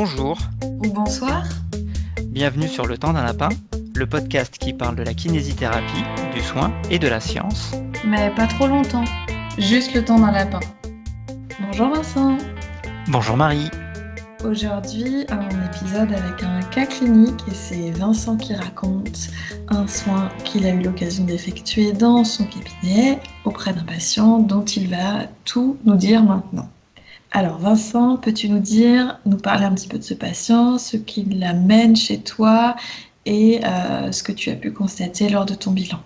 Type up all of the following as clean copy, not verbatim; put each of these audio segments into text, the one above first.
Bonjour, Ou bonsoir. bienvenue sur Le Temps d'un Lapin, le podcast qui parle de la kinésithérapie, du soin et de la science. Mais pas trop longtemps. Juste le temps d'un lapin. Bonjour Vincent. Bonjour Marie. Aujourd'hui, un épisode avec un cas clinique et c'est Vincent qui raconte un soin qu'il a eu l'occasion d'effectuer dans son cabinet auprès d'un patient dont il va tout nous dire maintenant. Alors Vincent, peux-tu nous parler un petit peu de ce patient, ce qui l'amène chez toi et ce que tu as pu constater lors de ton bilan?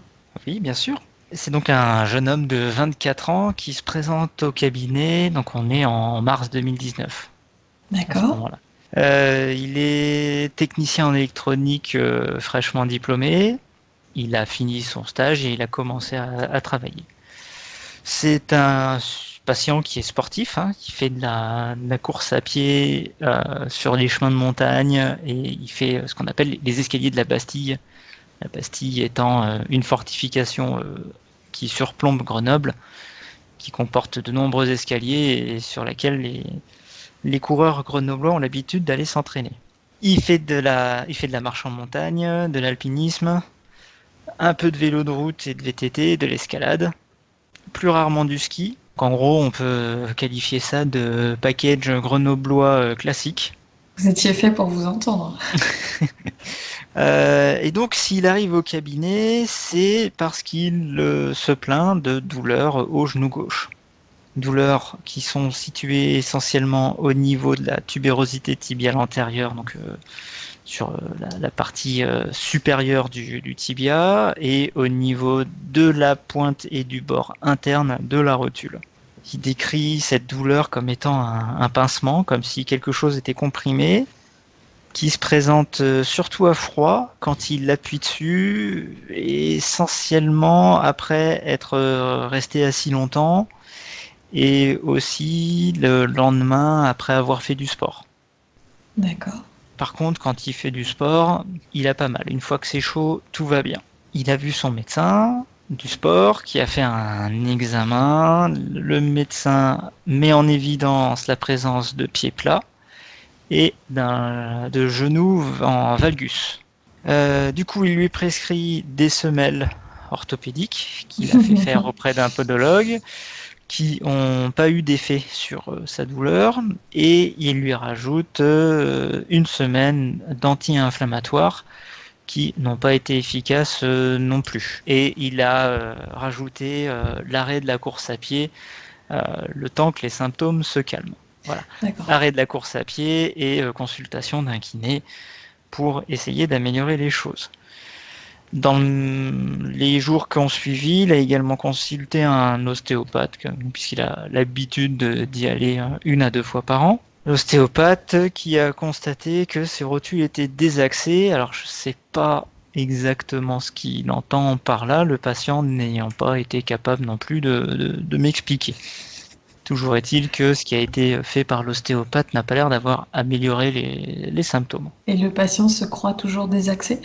Oui, bien sûr. C'est donc un jeune homme de 24 ans qui se présente au cabinet, donc on est en mars 2019 à ce D'accord. moment-là. Il est technicien en électronique fraîchement diplômé. Il a fini son stage et il a commencé à travailler. C'est un patient qui est sportif, qui fait de la course à pied sur les chemins de montagne et il fait ce qu'on appelle les escaliers de la Bastille. La Bastille étant une fortification qui surplombe Grenoble, qui comporte de nombreux escaliers et sur laquelle les coureurs grenoblois ont l'habitude d'aller s'entraîner. Il fait de la marche en montagne, de l'alpinisme, un peu de vélo de route et de VTT, de l'escalade, plus rarement du ski. En gros, on peut qualifier ça de package grenoblois classique. Vous étiez fait pour vous entendre. Et donc, s'il arrive au cabinet, c'est parce qu'il se plaint de douleurs au genou gauche. Douleurs qui sont situées essentiellement au niveau de la tubérosité tibiale antérieure, donc sur la partie supérieure du tibia, et au niveau de la pointe et du bord interne de la rotule. Il décrit cette douleur comme étant un pincement, comme si quelque chose était comprimé, qui se présente surtout à froid quand il appuie dessus, et essentiellement après être resté assis longtemps, et aussi le lendemain après avoir fait du sport. D'accord. Par contre, quand il fait du sport, il a pas mal. Une fois que c'est chaud, tout va bien. Il a vu son médecin du sport qui a fait un examen. Le médecin met en évidence la présence de pieds plats et de genoux en valgus. Du coup, il lui prescrit des semelles orthopédiques qu'il a fait faire auprès d'un podologue qui n'ont pas eu d'effet sur sa douleur et il lui rajoute une semaine d'anti-inflammatoires qui n'ont pas été efficaces non plus. Et il a rajouté l'arrêt de la course à pied le temps que les symptômes se calment. Voilà. D'accord. Arrêt de la course à pied et consultation d'un kiné pour essayer d'améliorer les choses. Dans les jours qui ont suivi, il a également consulté un ostéopathe, puisqu'il a l'habitude d'y aller 1 à 2 fois par an. L'ostéopathe qui a constaté que ses rotules étaient désaxées. Alors je ne sais pas exactement ce qu'il entend par là, le patient n'ayant pas été capable non plus de m'expliquer. Toujours est-il que ce qui a été fait par l'ostéopathe n'a pas l'air d'avoir amélioré les symptômes. Et le patient se croit toujours désaxé?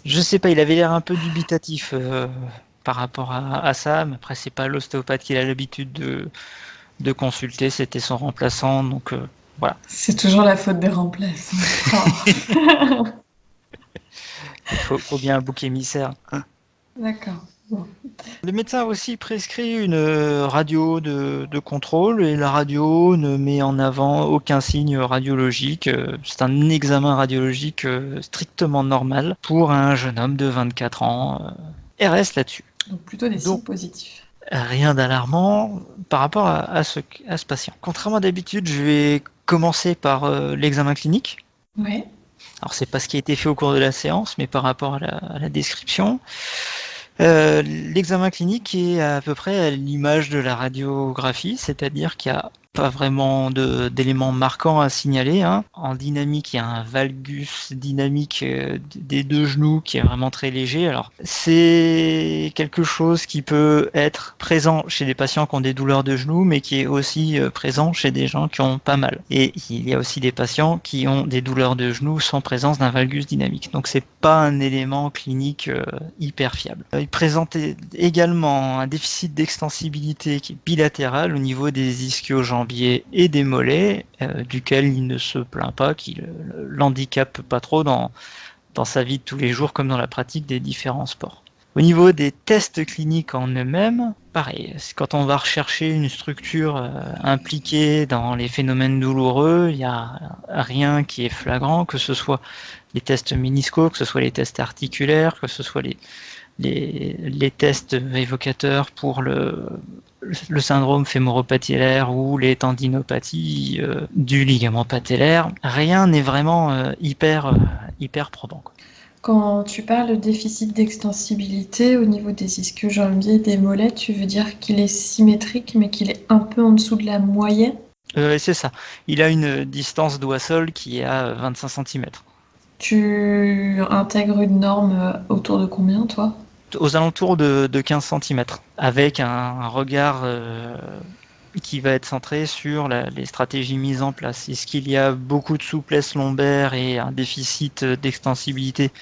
Je sais pas, il avait l'air un peu dubitatif par rapport à ça, mais après c'est pas l'ostéopathe qu'il a l'habitude de consulter, c'était son remplaçant, donc voilà. C'est toujours la faute des remplaçants. Oh. Il faut bien un bouc émissaire. D'accord. Bon. Le médecin a aussi prescrit une radio de contrôle et la radio ne met en avant aucun signe radiologique. C'est un examen radiologique strictement normal pour un jeune homme de 24 ans. Et reste là-dessus. Donc plutôt des signes positifs. Rien d'alarmant par rapport à ce patient. Contrairement à d'habitude, je vais commencer par l'examen clinique. Oui. Alors c'est pas ce qui a été fait au cours de la séance, mais par rapport à la description. L'examen clinique est à peu près à l'image de la radiographie, c'est-à-dire qu'il y a pas vraiment d'éléments marquants à signaler. En dynamique, il y a un valgus dynamique des 2 genoux qui est vraiment très léger. Alors, c'est quelque chose qui peut être présent chez des patients qui ont des douleurs de genoux, mais qui est aussi présent chez des gens qui ont pas mal. Et il y a aussi des patients qui ont des douleurs de genoux sans présence d'un valgus dynamique. Donc, c'est pas un élément clinique hyper fiable. Il présente également un déficit d'extensibilité qui est bilatéral au niveau des ischio-jambiers jambiers et des mollets, duquel il ne se plaint pas, qui l'handicape pas trop dans sa vie de tous les jours comme dans la pratique des différents sports. Au niveau des tests cliniques en eux-mêmes, pareil, quand on va rechercher une structure impliquée dans les phénomènes douloureux, il n'y a rien qui est flagrant, que ce soit les tests méniscaux, que ce soit les tests articulaires, que ce soit les tests évocateurs pour le syndrome fémoropatellaire ou les tendinopathies du ligament patellaire. Rien n'est vraiment hyper probant, quoi. Quand tu parles de déficit d'extensibilité au niveau des ischio-jambiers, des mollets, tu veux dire qu'il est symétrique mais qu'il est un peu en dessous de la moyenne? C'est ça. Il a une distance doigt-sol qui est à 25 cm. Tu intègres une norme autour de combien, toi? Aux alentours de 15 cm, avec un regard qui va être centré sur les stratégies mises en place. Est-ce qu'il y a beaucoup de souplesse lombaire et un déficit d'extensibilité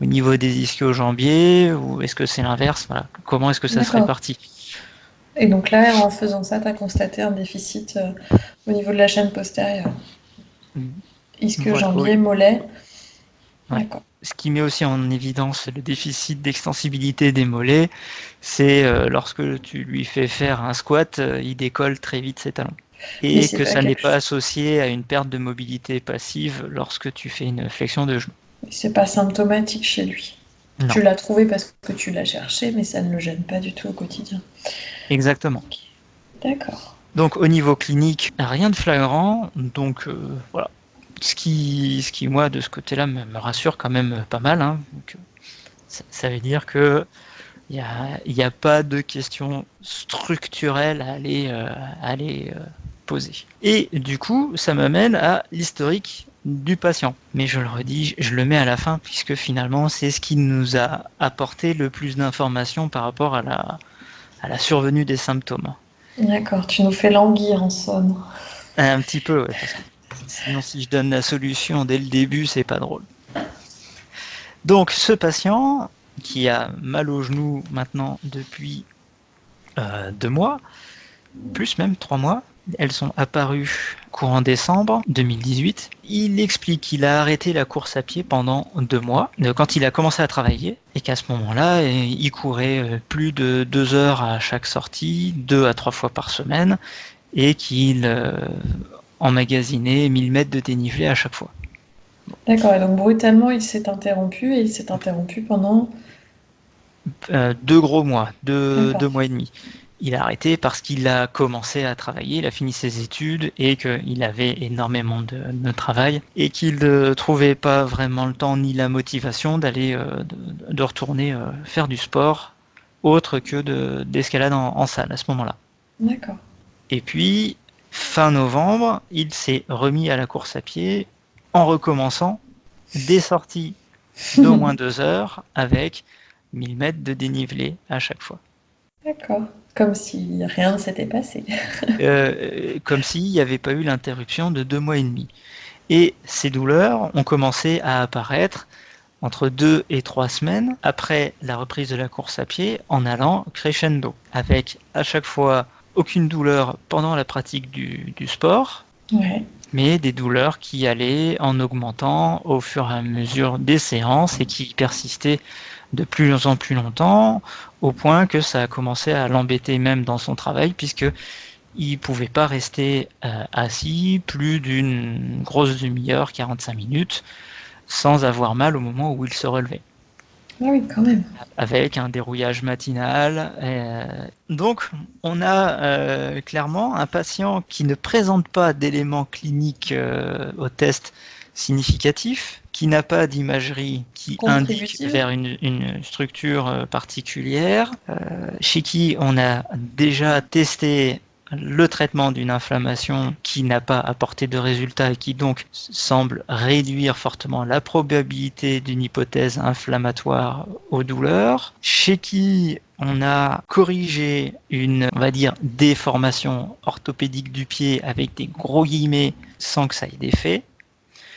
au niveau des ischio-jambiers, ou est-ce que c'est l'inverse? Voilà. Comment est-ce que ça se D'accord. répartit? Et donc là, en faisant ça, tu as constaté un déficit au niveau de la chaîne postérieure. Ischio-jambier, Voilà, oui. mollet. Ouais. D'accord. Ce qui met aussi en évidence le déficit d'extensibilité des mollets, c'est lorsque tu lui fais faire un squat, il décolle très vite ses talons. Mais Et c'est que pas ça n'est quelque pas chose. associé à une perte de mobilité passive lorsque tu fais une flexion de genou. C'est pas symptomatique chez lui. Non, Tu l'as trouvé parce que tu l'as cherché, mais ça ne le gêne pas du tout au quotidien. exactement. D'accord. Donc au niveau clinique, rien de flagrant. Donc voilà. Ce qui moi, de ce côté-là, me rassure quand même pas mal, hein. Donc, ça veut dire que il y a pas de questions structurelles à aller poser. Et du coup, ça m'amène à l'historique du patient. Mais je le redis, je le mets à la fin, puisque finalement, c'est ce qui nous a apporté le plus d'informations par rapport à la survenue des symptômes. D'accord, tu nous fais languir en somme. Un petit peu, ouais, parce que sinon, si je donne la solution dès le début, c'est pas drôle. Donc, ce patient, qui a mal au genou maintenant depuis 2 mois, plus même 3 mois, elles sont apparues courant décembre 2018. Il explique qu'il a arrêté la course à pied pendant 2 mois, quand il a commencé à travailler, et qu'à ce moment-là, il courait plus de 2 heures à chaque sortie, 2 à 3 fois par semaine, et qu'il emmagasinait 1000 mètres de dénivelé à chaque fois. D'accord, et donc brutalement, il s'est interrompu, et il s'est interrompu pendant... 2 gros mois, 2 D'accord. mois et demi. Il a arrêté parce qu'il a commencé à travailler, il a fini ses études et qu'il avait énormément de travail et qu'il ne trouvait pas vraiment le temps ni la motivation d'aller de retourner faire du sport autre que d'escalade en salle à ce moment-là. D'accord. Et puis, fin novembre, il s'est remis à la course à pied en recommençant des sorties d'au moins 2 heures avec 1000 mètres de dénivelé à chaque fois. D'accord. Comme si rien ne s'était passé. Comme s'il n'y avait pas eu l'interruption de 2 mois et demi. Et ces douleurs ont commencé à apparaître entre 2 et 3 semaines après la reprise de la course à pied en allant crescendo, avec à chaque fois aucune douleur pendant la pratique du sport, Ouais. mais des douleurs qui allaient en augmentant au fur et à mesure des séances et qui persistaient de plus en plus longtemps, au point que ça a commencé à l'embêter même dans son travail, puisque il pouvait pas rester assis plus d'une grosse demi-heure, 45 minutes, sans avoir mal au moment où il se relevait, Ah oui, quand même. avec un dérouillage matinal. Donc, on a clairement un patient qui ne présente pas d'éléments cliniques au test significatifs, qui n'a pas d'imagerie qui indique Contributive. vers une structure particulière, chez qui on a déjà testé le traitement d'une inflammation qui n'a pas apporté de résultat et qui donc semble réduire fortement la probabilité d'une hypothèse inflammatoire aux douleurs, chez qui on a corrigé une, on va dire, déformation orthopédique du pied avec des gros guillemets sans que ça ait d'effet,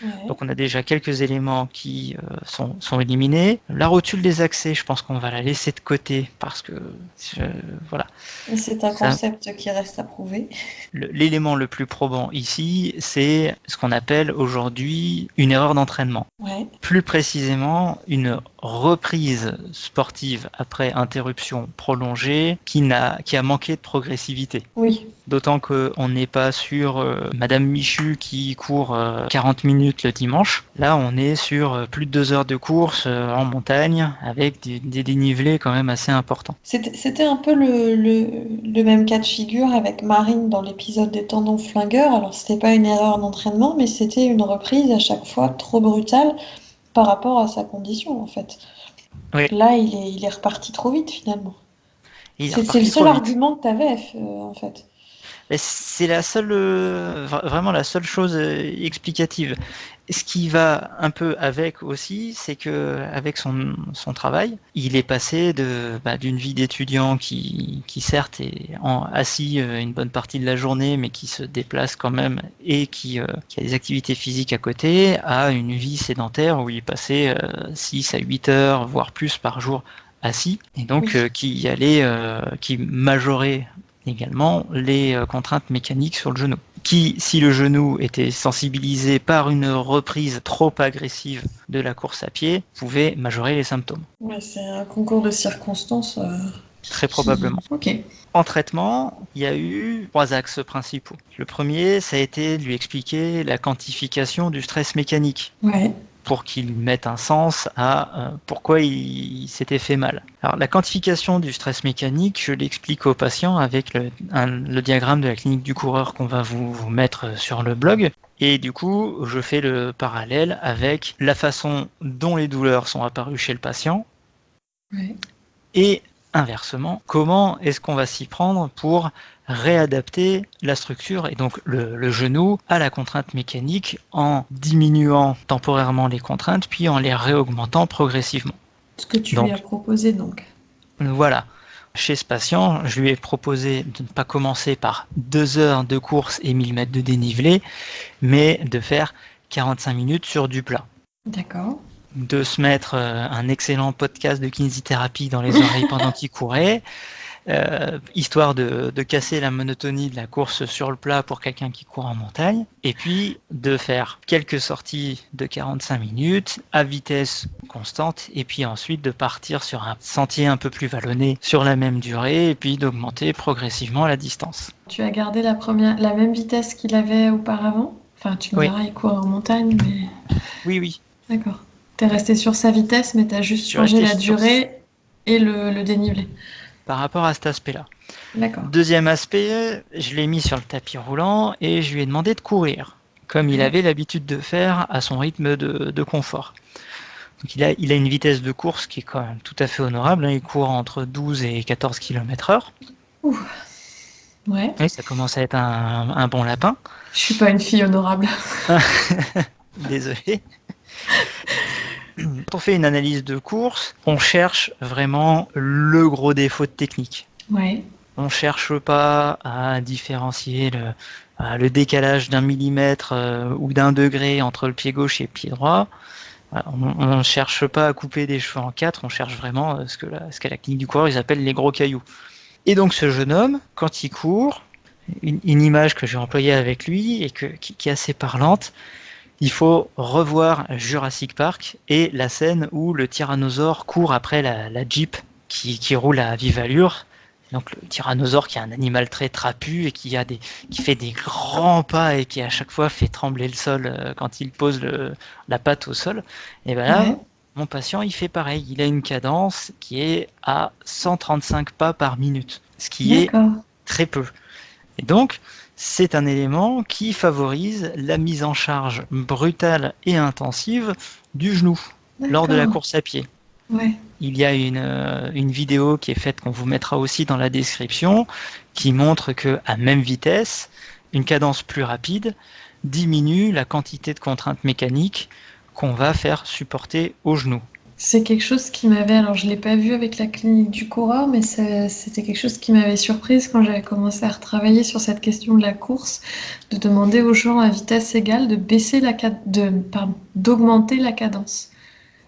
Ouais. Donc on a déjà quelques éléments qui sont éliminés. La rotule des accès, je pense qu'on va la laisser de côté parce que voilà. Et c'est un Ça, concept qui reste à prouver. l'élément le plus probant ici, c'est ce qu'on appelle aujourd'hui une erreur d'entraînement. Ouais. Plus précisément, une reprise sportive après interruption prolongée qui a manqué de progressivité. Oui. D'autant qu'on n'est pas sur Madame Michu qui court 40 minutes le dimanche. Là, on est sur plus de 2 heures de course en montagne avec des dénivelés quand même assez importants. C'était un peu le même cas de figure avec Marine dans l'épisode des tendons flingueurs. Alors, c'était pas une erreur d'entraînement, mais c'était une reprise à chaque fois trop brutale par rapport à sa condition, en fait. Oui, Là, il est reparti trop vite, finalement. il est C'est le reparti trop seul vite. argument que tu avais, en fait. Mais c'est la seule, vraiment la seule chose explicative. Ce qui va un peu avec aussi, c'est que avec son travail, il est passé d'une vie d'étudiant qui certes est assis une bonne partie de la journée, mais qui se déplace quand même et qui a des activités physiques à côté, à une vie sédentaire où il passait 6 à 8 heures, voire plus par jour assis, et donc Oui. qui majorait également les contraintes mécaniques sur le genou. Qui, si le genou était sensibilisé par une reprise trop agressive de la course à pied, pouvait majorer les symptômes. Ouais, c'est un concours de circonstances Très qui... probablement. Ok. En traitement, il y a eu 3 axes principaux. Le premier, ça a été de lui expliquer la quantification du stress mécanique, Ouais. pour qu'il mette un sens à pourquoi il s'était fait mal. Alors la quantification du stress mécanique, je l'explique aux patients avec le diagramme de la clinique du coureur qu'on va vous mettre sur le blog. Et du coup, je fais le parallèle avec la façon dont les douleurs sont apparues chez le patient Ouais. et inversement, comment est-ce qu'on va s'y prendre pour réadapter la structure et donc le genou à la contrainte mécanique en diminuant temporairement les contraintes puis en les réaugmentant progressivement. Ce que tu lui as Donc proposé, donc. voilà, chez ce patient, je lui ai proposé de ne pas commencer par 2 heures de course et 1000 mètres de dénivelé, mais de faire 45 minutes sur du plat. D'accord. De se mettre un excellent podcast de kinésithérapie dans les oreilles pendant qu'il courait, histoire de casser la monotonie de la course sur le plat pour quelqu'un qui court en montagne, et puis de faire quelques sorties de 45 minutes à vitesse constante, et puis ensuite de partir sur un sentier un peu plus vallonné sur la même durée, et puis d'augmenter progressivement la distance. Tu as gardé la même vitesse qu'il avait auparavant? Enfin, tu me Oui, diras, il court en montagne, mais... oui, oui. D'accord. T'es resté sur sa vitesse, mais t'as juste Je suis changé resté la sur durée et le dénivelé. par rapport à cet aspect-là. D'accord. Deuxième aspect, je l'ai mis sur le tapis roulant et je lui ai demandé de courir, comme il Ouais. avait l'habitude de faire à son rythme de confort. Donc il a une vitesse de course qui est quand même tout à fait honorable, hein. Il court entre 12 et 14 km/h. Ouh. Ouais. Oui, ça commence à être un bon lapin. Je suis pas une fille honorable. Désolé. Quand on fait une analyse de course, on cherche vraiment le gros défaut de technique. Ouais. On cherche pas à différencier le décalage d'un millimètre ou d'un degré entre le pied gauche et le pied droit. Voilà, on ne cherche pas à couper des cheveux en 4, on cherche vraiment ce qu'à la clinique du coureur ils appellent les gros cailloux. Et donc ce jeune homme, quand il court, une image que j'ai employée avec lui et qui est assez parlante, il faut revoir Jurassic Park et la scène où le tyrannosaure court après la Jeep qui roule à vive allure. Donc le tyrannosaure qui est un animal très trapu et qui fait des grands pas et qui à chaque fois fait trembler le sol quand il pose la patte au sol. Et ben là, Ouais. mon patient il fait pareil. Il a une cadence qui est à 135 pas par minute, ce qui est D'accord. très peu. Et donc, c'est un élément qui favorise la mise en charge brutale et intensive du genou lors de la D'accord. course à pied. Ouais. Il y a une vidéo qui est faite qu'on vous mettra aussi dans la description qui montre que à même vitesse, une cadence plus rapide diminue la quantité de contraintes mécaniques qu'on va faire supporter au genou. C'est quelque chose qui m'avait, alors je l'ai pas vu avec la clinique du coureur, mais c'était quelque chose qui m'avait surprise quand j'avais commencé à retravailler sur cette question de la course, de demander aux gens à vitesse égale de baisser d'augmenter la cadence,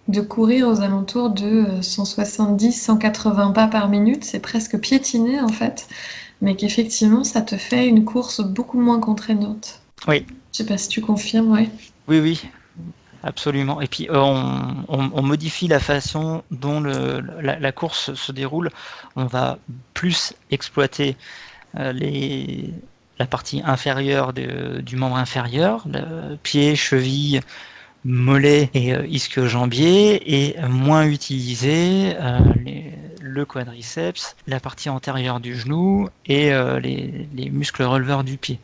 de courir aux alentours de 170-180 pas par minute. C'est presque piétiner en fait, mais qu'effectivement ça te fait une course beaucoup moins contraignante. Oui, Je sais pas si tu confirmes, ouais. oui, oui, absolument. Et puis on modifie la façon dont la course se déroule. On va plus exploiter les, la partie inférieure du membre inférieur, le pied, cheville, mollet et ischio-jambier, et moins utiliser le quadriceps, la partie antérieure du genou et les muscles releveurs du pied.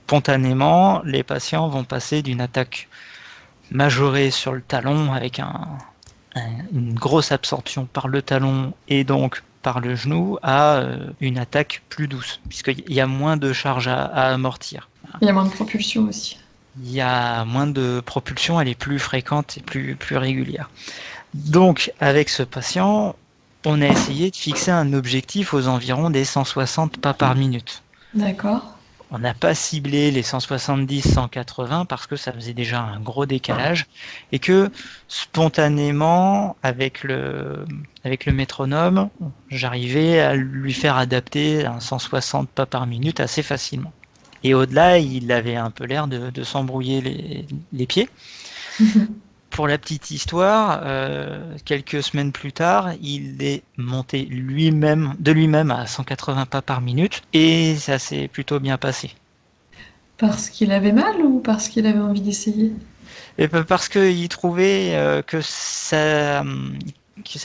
Spontanément, les patients vont passer d'une attaque majorée sur le talon avec une grosse absorption par le talon et donc par le genou à une attaque plus douce, puisqu'il y a moins de charge à amortir. Il y a moins de propulsion aussi. Il y a moins de propulsion, elle est plus fréquente et plus régulière. Donc, avec ce patient, on a essayé de fixer un objectif aux environs des 160 pas par minute. D'accord. On n'a pas ciblé les 170-180 parce que ça faisait déjà un gros décalage et que spontanément, avec le métronome, j'arrivais à lui faire adapter un 160 pas par minute assez facilement. Et au-delà, il avait un peu l'air de s'embrouiller les pieds. Pour la petite histoire, quelques semaines plus tard, il est monté de lui-même à 180 pas par minute et ça s'est plutôt bien passé. Parce qu'il avait mal ou parce qu'il avait envie d'essayer? Et parce qu'il trouvait que ça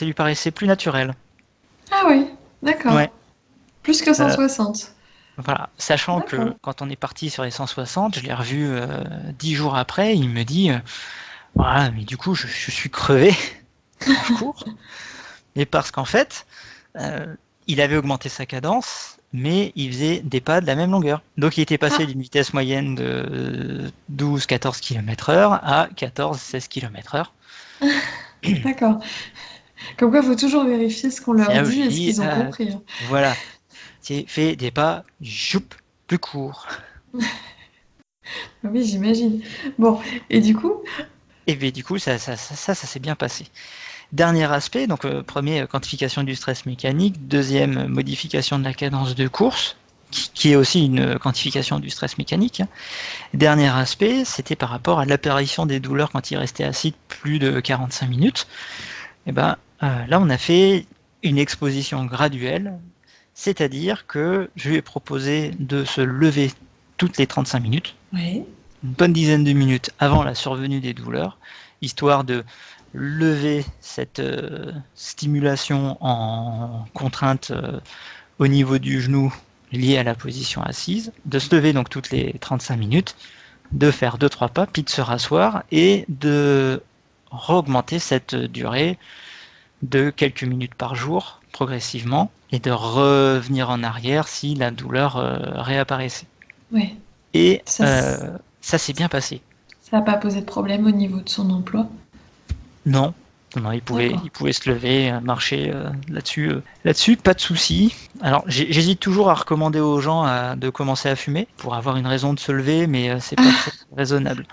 lui paraissait plus naturel. Ah oui, d'accord. Ouais. Plus que Euh, 160. voilà. Sachant que D'accord. quand on est parti sur les 160, je l'ai revu 10 jours après, il me dit voilà, mais du coup, je suis crevé quand je cours. Et parce qu'en fait, euh, il avait augmenté sa cadence, mais il faisait des pas de la même longueur. Donc il était passé Ah, d'une vitesse moyenne de 12-14 km/h à 14-16 km/h. d'accord. Comme quoi, il faut toujours vérifier ce qu'on C'est leur là où dit j'ai et ce dit, qu'ils ont compris, hein. voilà, tu fais des pas, joup, plus courts. Ah oui, j'imagine. Bon, et du coup, Et bien du coup, ça s'est bien passé. Dernier aspect, donc premier, quantification du stress mécanique. Deuxième, modification de la cadence de course, qui est aussi une quantification du stress mécanique. Dernier aspect, c'était par rapport à l'apparition des douleurs quand il restait assis plus de 45 minutes. Et ben, là, on a fait une exposition graduelle, c'est-à-dire que je lui ai proposé de se lever toutes les 35 minutes, oui, une bonne dizaine de minutes avant la survenue des douleurs, histoire de lever cette stimulation en contrainte au niveau du genou liée à la position assise, de se lever donc toutes les 35 minutes, de faire 2-3 pas, puis de se rasseoir et de augmenter cette durée de quelques minutes par jour progressivement et de revenir en arrière si la douleur réapparaissait. oui. Et Ça, ça s'est bien passé. ça n'a pas posé de problème au niveau de son emploi. Non, non, D'accord. il pouvait se lever, marcher là-dessus. Là-dessus, pas de souci. Alors, j'hésite toujours à recommander aux gens de commencer à fumer pour avoir une raison de se lever, mais c'est pas très raisonnable.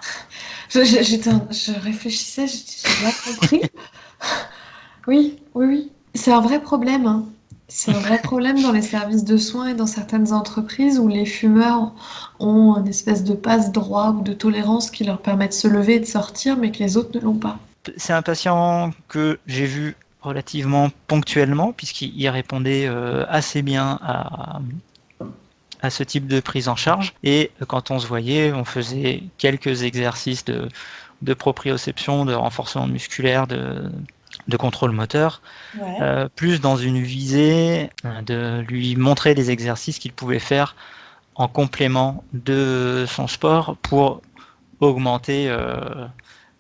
Je réfléchissais, j'ai bien compris. Oui, oui, oui. C'est un vrai problème, hein. C'est un vrai problème dans les services de soins et dans certaines entreprises où les fumeurs ont une espèce de passe-droit ou de tolérance qui leur permet de se lever et de sortir, mais que les autres ne l'ont pas. C'est un patient que j'ai vu relativement ponctuellement, puisqu'il répondait assez bien à ce type de prise en charge. Et quand on se voyait, on faisait quelques exercices de proprioception, de renforcement musculaire, de contrôle moteur, Ouais. plus dans une visée de lui montrer des exercices qu'il pouvait faire en complément de son sport pour augmenter,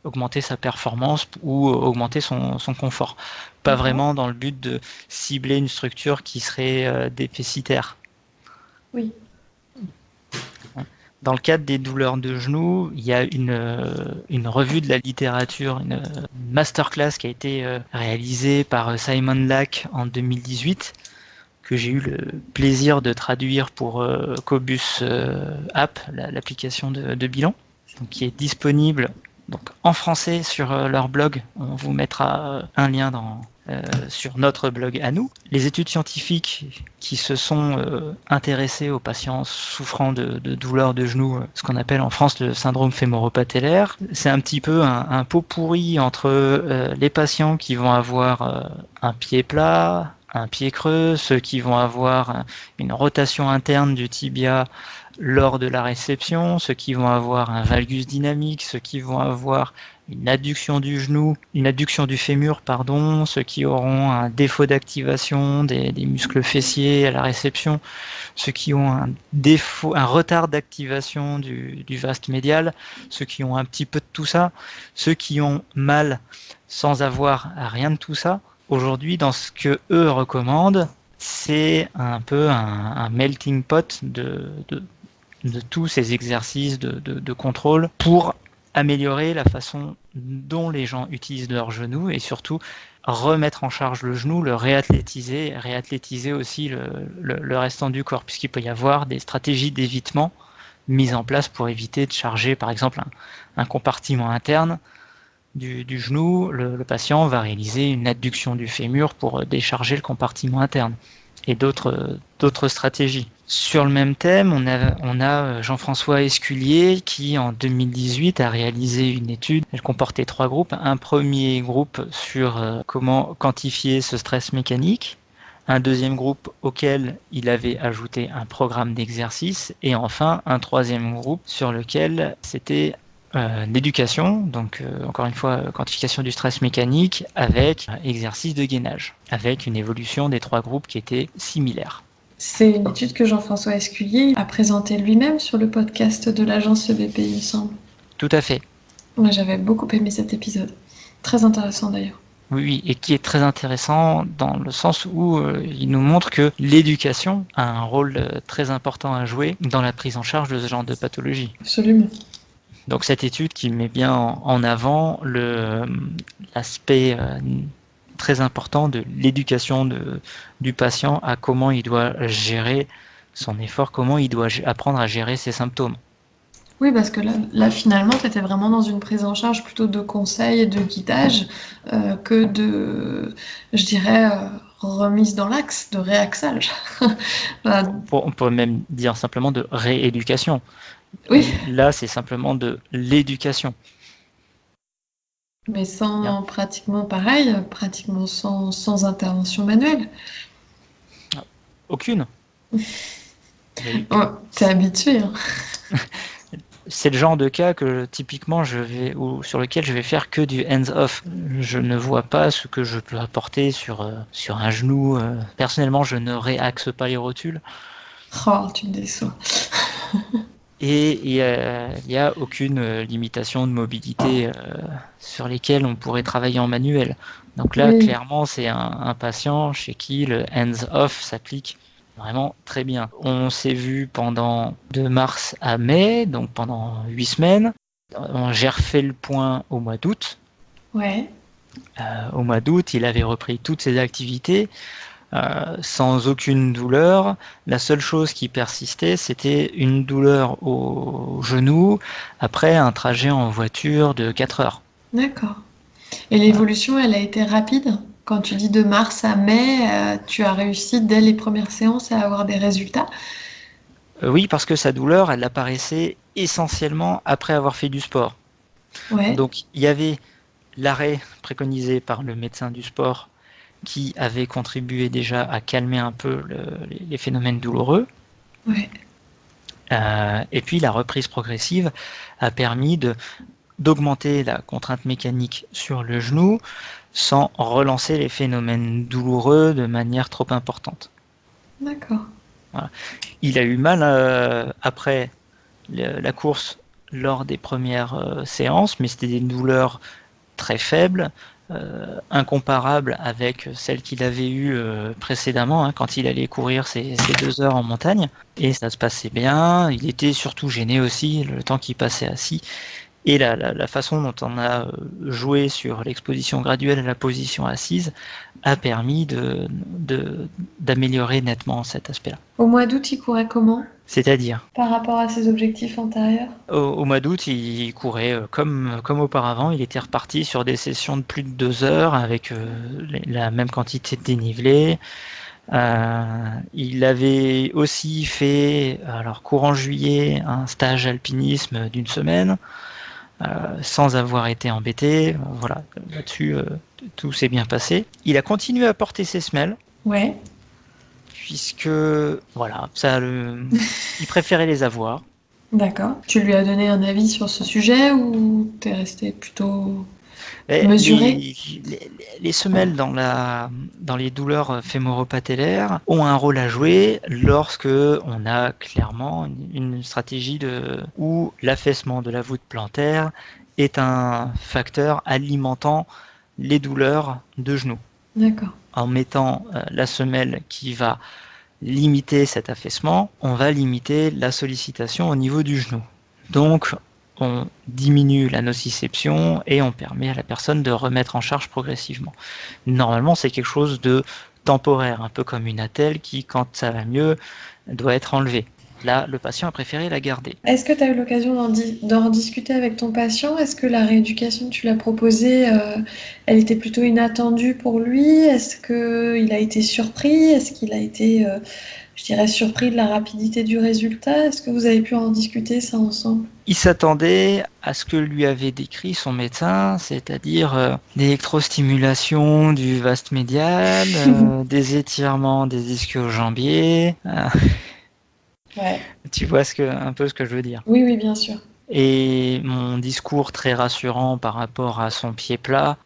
augmenter sa performance ou augmenter son confort. Pas D'accord. vraiment dans le but de cibler une structure qui serait déficitaire. Oui. Dans le cadre des douleurs de genoux, il y a une revue de la littérature, une masterclass qui a été réalisée par Simon Lack en 2018, que j'ai eu le plaisir de traduire pour Cobus App, l'application de bilan, donc, qui est disponible donc, en français sur leur blog. On vous mettra un lien sur notre blog à nous. Les études scientifiques qui se sont intéressées aux patients souffrant de douleurs de genoux, ce qu'on appelle en France le syndrome fémoro-patellaire, c'est un petit peu un pot pourri entre les patients qui vont avoir un pied plat, un pied creux, ceux qui vont avoir une rotation interne du tibia lors de la réception, ceux qui vont avoir un valgus dynamique, ceux qui vont avoir une adduction du genou, une adduction du fémur, ceux qui auront un défaut d'activation des muscles fessiers à la réception, ceux qui ont un retard d'activation du vaste médial, ceux qui ont un petit peu de tout ça, ceux qui ont mal sans avoir rien de tout ça. Aujourd'hui, dans ce que eux recommandent, c'est un peu un melting pot de tous ces exercices de contrôle pour améliorer la façon dont les gens utilisent leurs genoux et surtout remettre en charge le genou, le réathlétiser aussi le restant du corps, puisqu'il peut y avoir des stratégies d'évitement mises en place pour éviter de charger par exemple un compartiment interne du genou. Le patient va réaliser une adduction du fémur pour décharger le compartiment interne et d'autres stratégies. Sur le même thème, on a Jean-François Esculier qui, en 2018, a réalisé une étude. Elle comportait 3 groupes. Un premier groupe sur comment quantifier ce stress mécanique. Un deuxième groupe auquel il avait ajouté un programme d'exercice. Et enfin, un troisième groupe sur lequel c'était l'éducation, donc encore une fois quantification du stress mécanique avec exercice de gainage, avec une évolution des 3 groupes qui était similaire. C'est une étude que Jean-François Esculier a présentée lui-même sur le podcast de l'agence EBP, il me semble. Tout à fait. Moi, j'avais beaucoup aimé cet épisode. Très intéressant d'ailleurs. Oui, et qui est très intéressant dans le sens où il nous montre que l'éducation a un rôle très important à jouer dans la prise en charge de ce genre de pathologie. Absolument. Donc cette étude qui met bien en avant l'aspect très important de l'éducation du patient à comment il doit gérer son effort, comment il doit apprendre à gérer ses symptômes. Oui, parce que là finalement, tu étais vraiment dans une prise en charge plutôt de conseil et de guidage que de, je dirais, remise dans l'axe, de réaxage. Voilà. On pourrait même dire simplement de rééducation. Oui. Là, c'est simplement de l'éducation. Mais sans pratiquement pareil, pratiquement sans intervention manuelle. Aucune. Oh, t'es habitué. Hein. C'est le genre de cas que typiquement sur lequel je vais faire que du hands-off. Je ne vois pas ce que je peux apporter sur un genou. Personnellement, je ne réaxe pas les rotules. Oh, tu me déçois. Et il n'y a aucune limitation de mobilité sur lesquelles on pourrait travailler en manuel. Donc là, oui. Clairement, c'est un patient chez qui le hands-off s'applique vraiment très bien. On s'est vu de mars à mai, donc pendant 8 semaines. J'ai refait le point au mois d'août. Ouais. Au mois d'août, il avait repris toutes ses activités. Sans aucune douleur. La seule chose qui persistait, c'était une douleur au genou après un trajet en voiture de 4 heures. D'accord. Et l'évolution, elle a été rapide? Quand tu dis de mars à mai, tu as réussi dès les premières séances à avoir des résultats? Oui, parce que sa douleur, elle apparaissait essentiellement après avoir fait du sport. Ouais. Donc il y avait l'arrêt préconisé par le médecin du sport qui avait contribué déjà à calmer un peu les phénomènes douloureux. Ouais. Et puis la reprise progressive a permis d'augmenter la contrainte mécanique sur le genou sans relancer les phénomènes douloureux de manière trop importante. D'accord. Voilà. Il a eu mal après la course lors des premières séances, mais c'était des douleurs très faibles, incomparable avec celle qu'il avait eue précédemment, quand il allait courir ses 2 heures en montagne. Et ça se passait bien. Il était surtout gêné aussi le temps qu'il passait assis. Et la façon dont on a joué sur l'exposition graduelle à la position assise a permis d'améliorer nettement cet aspect-là. Au mois d'août, il courait comment C'est-à-dire, par rapport à ses objectifs antérieurs? au mois d'août, il courait comme auparavant. Il était reparti sur des sessions de plus de 2 heures avec la même quantité de dénivelé. Il avait aussi fait, alors courant juillet, un stage alpinisme d'une semaine. Sans avoir été embêté. Voilà, là-dessus, tout s'est bien passé. Il a continué à porter ses semelles, Ouais, puisque voilà, il préférait les avoir. d'accord. Tu lui as donné un avis sur ce sujet ou t'es resté plutôt Et mesuré? les semelles dans les douleurs fémoro-patellaires ont un rôle à jouer lorsque on a clairement une stratégie où l'affaissement de la voûte plantaire est un facteur alimentant les douleurs de genoux. D'accord. En mettant la semelle qui va limiter cet affaissement, on va limiter la sollicitation au niveau du genou. Donc, on diminue la nociception et on permet à la personne de remettre en charge progressivement. Normalement, c'est quelque chose de temporaire, un peu comme une attelle qui, quand ça va mieux, doit être enlevée. Là, le patient a préféré la garder. Est-ce que tu as eu l'occasion d'en discuter avec ton patient? Est-ce que la rééducation que tu l'as proposée, elle était plutôt inattendue pour lui? Est-ce qu'il a été surpris? Est-ce qu'il a été, je dirais, surpris de la rapidité du résultat? Est-ce que vous avez pu en discuter ça ensemble? Il s'attendait à ce que lui avait décrit son médecin, c'est-à-dire l'électrostimulation du vaste médial, des étirements des ischio-jambiers. Ouais. Tu vois un peu ce que je veux dire. Oui, oui, bien sûr. Et mon discours très rassurant par rapport à ses pieds plats,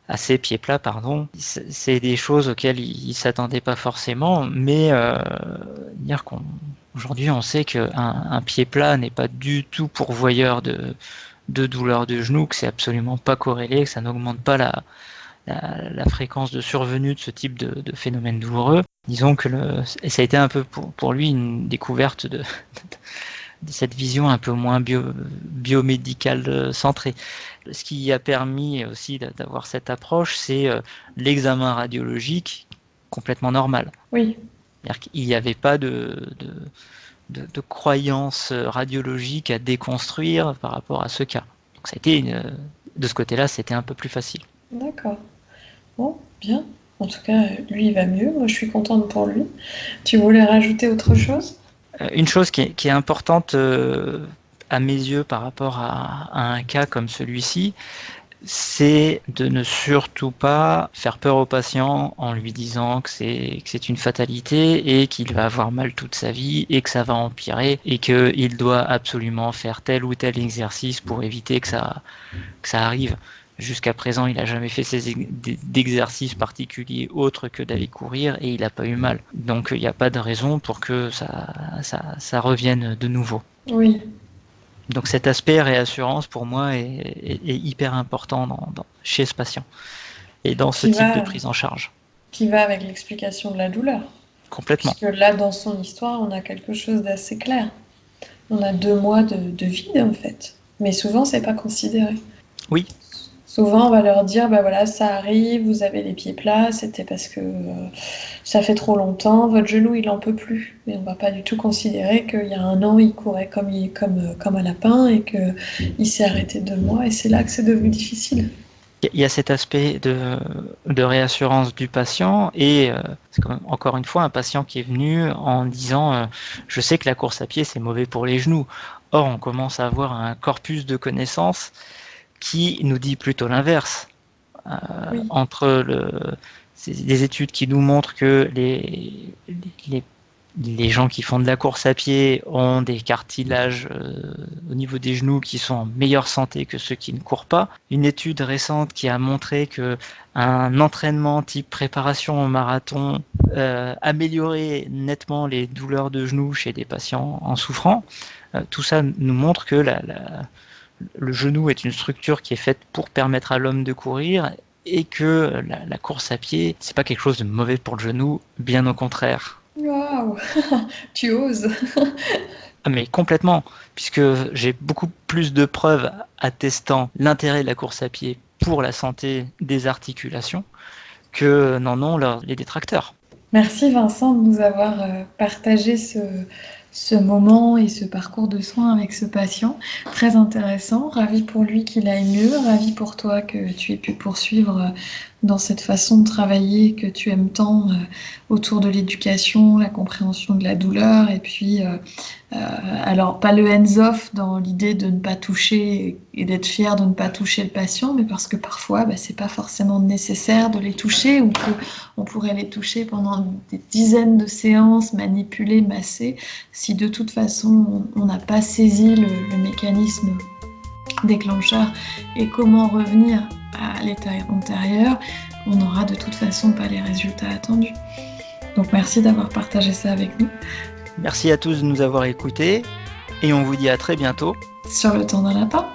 pardon, c'est des choses auxquelles il s'attendait pas forcément, mais dire qu'aujourd'hui on sait qu'un pied plat n'est pas du tout pourvoyeur de douleurs de genoux, que c'est absolument pas corrélé, que ça n'augmente pas la fréquence de survenue de ce type de phénomène douloureux. Disons que ça a été un peu pour lui une découverte de cette vision un peu moins biomédicale centrée. Ce qui a permis aussi d'avoir cette approche, c'est l'examen radiologique complètement normal. Oui. C'est-à-dire qu'il n'y avait pas de croyances radiologiques à déconstruire par rapport à ce cas. Donc ça a été de ce côté-là, c'était un peu plus facile. D'accord. Bon, bien. En tout cas, lui, il va mieux. Moi, je suis contente pour lui. Tu voulais rajouter autre chose? Une chose qui est importante à mes yeux par rapport à un cas comme celui-ci, c'est de ne surtout pas faire peur au patient en lui disant que c'est une fatalité et qu'il va avoir mal toute sa vie et que ça va empirer et qu'il doit absolument faire tel ou tel exercice pour éviter que ça arrive. Jusqu'à présent, il n'a jamais fait d'exercices particuliers autres que d'aller courir et il n'a pas eu mal. Donc il n'y a pas de raison pour que ça revienne de nouveau. Oui. Donc cet aspect réassurance pour moi est hyper important chez ce patient et dans ce Qui type de va, prise en charge. qui va avec l'explication de la douleur. Complètement. Puisque là, dans son histoire, on a quelque chose d'assez clair. On a 2 mois de vide, en fait. Mais souvent, c'est pas considéré. Oui, Souvent, on va leur dire, bah voilà, ça arrive, vous avez les pieds plats, c'était parce que ça fait trop longtemps, votre genou, il en peut plus. Mais on va pas du tout considérer qu'il y a un an, il courait comme un lapin et qu'il s'est arrêté 2 mois et c'est là que c'est devenu difficile. il y a cet aspect de réassurance du patient et c'est quand même encore une fois un patient qui est venu en disant je sais que la course à pied c'est mauvais pour les genoux. Or on commence à avoir un corpus de connaissances qui nous dit plutôt l'inverse. Oui. Entre c'est des études qui nous montrent que les gens qui font de la course à pied ont des cartilages au niveau des genoux qui sont en meilleure santé que ceux qui ne courent pas. Une étude récente qui a montré que un entraînement type préparation au marathon améliorait nettement les douleurs de genoux chez des patients en souffrant. Tout ça nous montre que le genou est une structure qui est faite pour permettre à l'homme de courir et que la course à pied, c'est pas quelque chose de mauvais pour le genou, bien au contraire. Waouh, tu oses. Ah, mais complètement, puisque j'ai beaucoup plus de preuves attestant l'intérêt de la course à pied pour la santé des articulations que n'en ont les détracteurs. Merci Vincent de nous avoir partagé ce moment et ce parcours de soins avec ce patient. Très intéressant. Ravi pour lui qu'il aille mieux. Ravi pour toi que tu aies pu poursuivre dans cette façon de travailler que tu aimes tant autour de l'éducation, la compréhension de la douleur et puis alors, pas le hands-off dans l'idée de ne pas toucher et d'être fier de ne pas toucher le patient, mais parce que parfois, c'est pas forcément nécessaire de les toucher ou qu'on pourrait les toucher pendant des dizaines de séances, manipuler, masser. Si de toute façon, on n'a pas saisi le mécanisme déclencheur et comment revenir à l'état antérieur, on n'aura de toute façon pas les résultats attendus. Donc, merci d'avoir partagé ça avec nous. Merci à tous de nous avoir écoutés et on vous dit à très bientôt Sur le temps d'un lapin.